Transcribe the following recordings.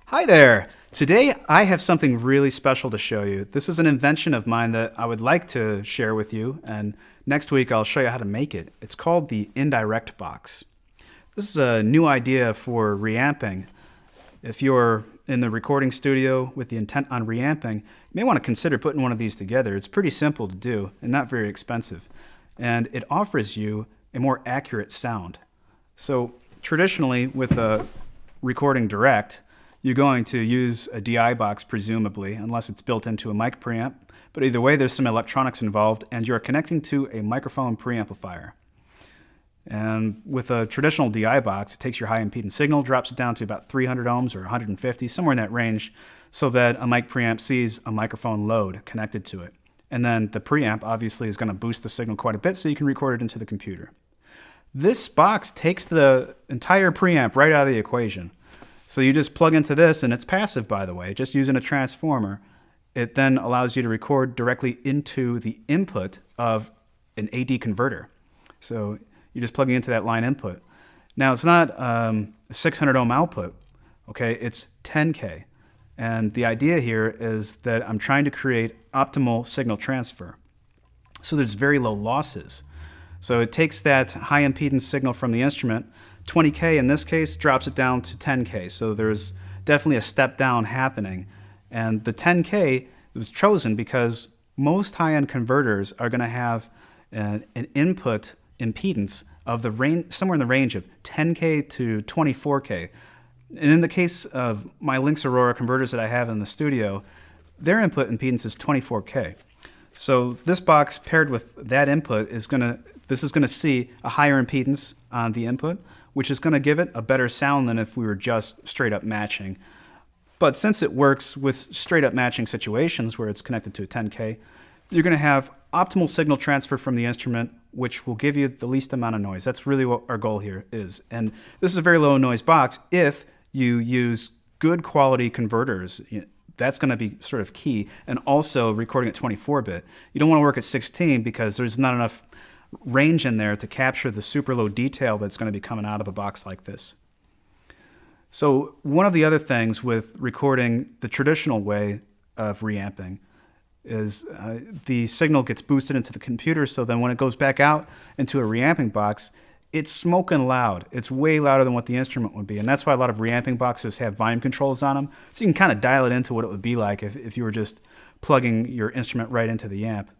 Hi there! Today I have something really special to show you. This is an invention of mine that I would like to share with you, and next week I'll show you how to make it. It's called the Indirect Box. This is a new idea for reamping. If you're in the recording studio with the intent on reamping, you may want to consider putting one of these together. It's pretty simple to do and not very expensive. And it offers you a more accurate sound. So traditionally with a recording direct, you're going to use a DI box, presumably, unless it's built into a mic preamp. But either way, there's some electronics involved, and you're connecting to a microphone preamplifier. And with a traditional DI box, it takes your high impedance signal, drops it down to about 300 ohms or 150, somewhere in that range, so that a mic preamp sees a microphone load connected to it. And then the preamp obviously is going to boost the signal quite a bit so you can record it into the computer. This box takes the entire preamp right out of the equation. So you just plug into this, and it's passive, by the way, just using a transformer. It then allows you to record directly into the input of an AD converter. So you're just plugging into that line input. Now, it's not a 600 ohm output, okay? It's 10K. And the idea here is that I'm trying to create optimal signal transfer. So there's very low losses. So it takes that high impedance signal from the instrument, 20K in this case, drops it down to 10K. So there's definitely a step down happening. And the 10K was chosen because most high-end converters are going to have an input impedance of the range, somewhere in the range of 10K to 24K. And in the case of my Lynx Aurora converters that I have in the studio, their input impedance is 24K. So this box paired with that input is going to see a higher impedance on the input, which is going to give it a better sound than if we were just straight up matching. But since it works with straight up matching situations where it's connected to a 10K, you're going to have optimal signal transfer from the instrument, which will give you the least amount of noise. That's really what our goal here is. And this is a very low noise box if you use good quality converters. That's going to be sort of key. And also recording at 24-bit. You don't want to work at 16 because there's not enough range in there to capture the super low detail that's going to be coming out of a box like this. So one of the other things with recording the traditional way of reamping is the signal gets boosted into the computer, so then when it goes back out into a reamping box, it's smoking loud. It's way louder than what the instrument would be, and that's why a lot of reamping boxes have volume controls on them, so you can kind of dial it into what it would be like if you were just plugging your instrument right into the amp.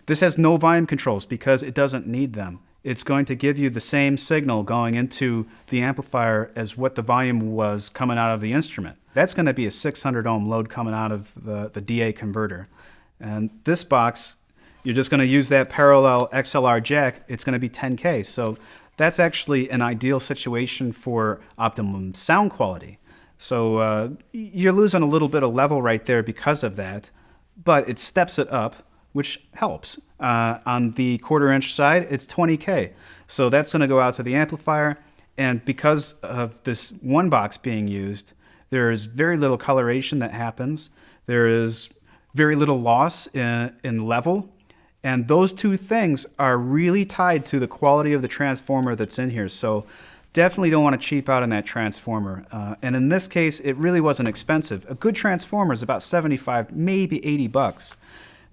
This has no volume controls because it doesn't need them. It's going to give you the same signal going into the amplifier as what the volume was coming out of the instrument. That's going to be a 600 ohm load coming out of the DA converter. And this box, you're just going to use that parallel XLR jack. It's going to be 10K. So that's actually an ideal situation for optimum sound quality. So you're losing a little bit of level right there because of that, but it steps it up, which helps. On the 1/4 inch side, it's 20K. So that's going to go out to the amplifier. And because of this one box being used, there is very little coloration that happens. There is very little loss in level. And those two things are really tied to the quality of the transformer that's in here. So definitely don't want to cheap out on that transformer. And in this case, it really wasn't expensive. A good transformer is about 75, maybe 80 bucks.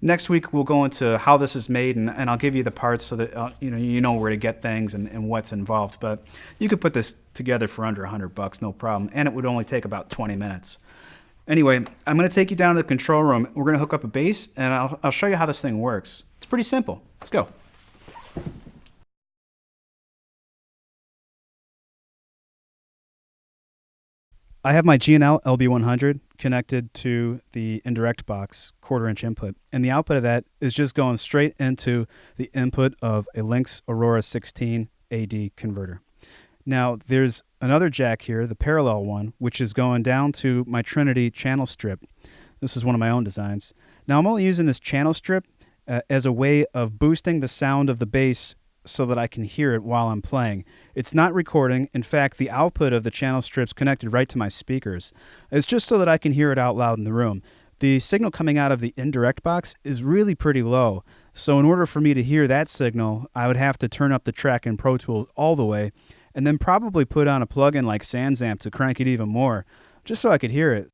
Next week, we'll go into how this is made, and I'll give you the parts so that you know where to get things and what's involved. But you could put this together for under 100 bucks, no problem, and it would only take about 20 minutes. Anyway, I'm going to take you down to the control room. We're going to hook up a bass, and I'll show you how this thing works. It's pretty simple. Let's go. I have my G&L LB100 connected to the Indirect Box 1/4 inch input, and the output of that is just going straight into the input of a Lynx Aurora 16 AD converter. Now there's another jack here, the parallel one, which is going down to my Trinity channel strip. This is one of my own designs. Now I'm only using this channel strip as a way of boosting the sound of the bass so that I can hear it while I'm playing. It's not recording. In fact, the output of the channel strip's connected right to my speakers. It's just so that I can hear it out loud in the room. The signal coming out of the Indirect Box is really pretty low. So in order for me to hear that signal, I would have to turn up the track in Pro Tools all the way and then probably put on a plugin like SansAmp to crank it even more. just so I could hear it.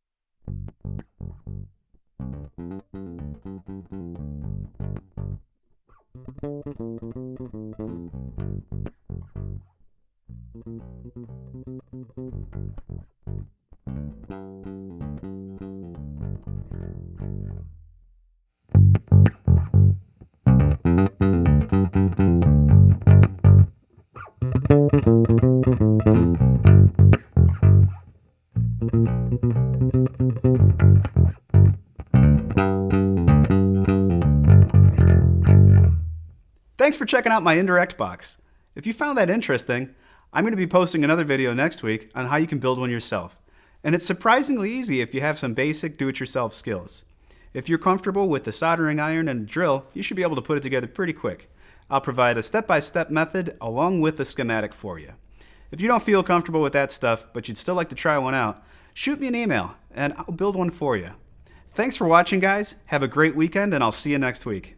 Thanks for checking out my Indirect Box. If you found that interesting, I'm going to be posting another video next week on how you can build one yourself. And it's surprisingly easy if you have some basic do-it-yourself skills. If you're comfortable with the soldering iron and a drill, you should be able to put it together pretty quick. I'll provide a step-by-step method along with the schematic for you. If you don't feel comfortable with that stuff, but you'd still like to try one out, shoot me an email and I'll build one for you. Thanks for watching, guys. Have a great weekend and I'll see you next week.